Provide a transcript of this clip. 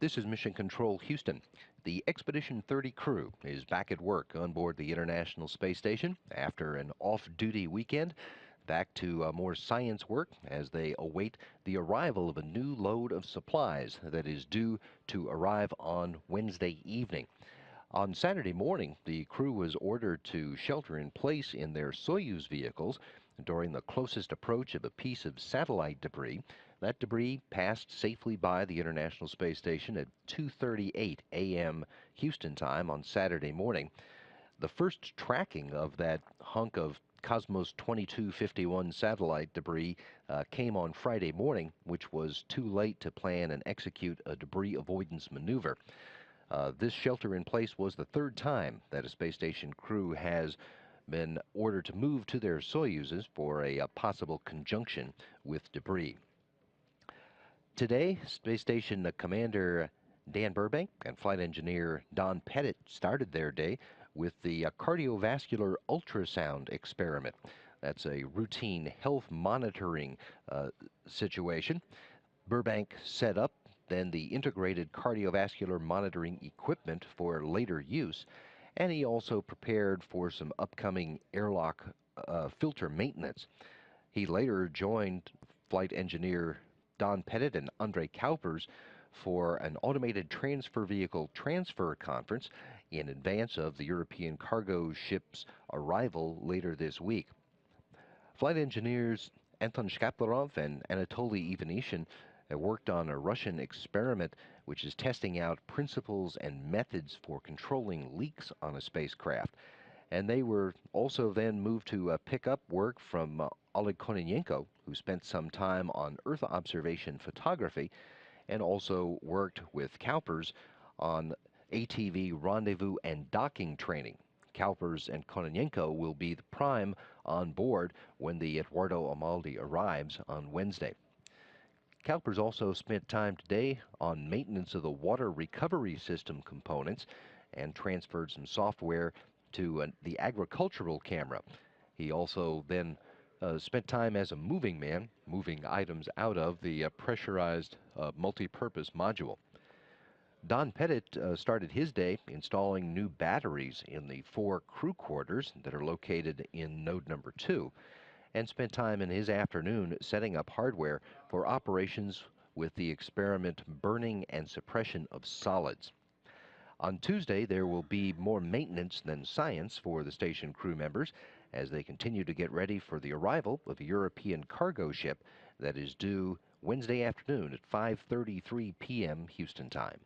This is Mission Control Houston. The Expedition 30 crew is back at work on board the International Space Station after an off-duty weekend. Back to more science work as they await the arrival of a new load of supplies that is due to arrive on Wednesday evening. On Saturday morning, the crew was ordered to shelter in place in their Soyuz vehicles during the closest approach of a piece of satellite debris. That debris passed safely by the International Space Station at 2:38 a.m. Houston time on Saturday morning. The first tracking of that hunk of Cosmos 2251 satellite debris came on Friday morning, which was too late to plan and execute a debris avoidance maneuver. This shelter in place was the third time that a space station crew has been ordered to move to their Soyuzes for a possible conjunction with debris. Today, Space Station Commander Dan Burbank and Flight Engineer Don Pettit started their day with the cardiovascular ultrasound experiment. That's a routine health monitoring situation. Burbank set up then the integrated cardiovascular monitoring equipment for later use, and he also prepared for some upcoming airlock filter maintenance. He later joined flight engineer Don Pettit and Andre Cowpers for an automated transfer vehicle transfer conference in advance of the European cargo ship's arrival later this week. Flight engineers Anton Shkaplerov and Anatoly Ivanishin worked on a Russian experiment which is testing out principles and methods for controlling leaks on a spacecraft. And they were also then moved to pick up work from Oleg Kononenko, who spent some time on Earth observation photography and also worked with Cowpers on ATV rendezvous and docking training. Cowpers and Kononenko will be the prime on board when the Eduardo Amaldi arrives on Wednesday. Cowpers also spent time today on maintenance of the water recovery system components and transferred some software to the agricultural camera. He also then spent time as a moving man, moving items out of the pressurized multi-purpose module. Don Pettit started his day installing new batteries in the 4 crew quarters that are located in node number 2, and spent time in his afternoon setting up hardware for operations with the experiment burning and suppression of solids. On Tuesday, there will be more maintenance than science for the station crew members as they continue to get ready for the arrival of a European cargo ship that is due Wednesday afternoon at 5:33 p.m. Houston time.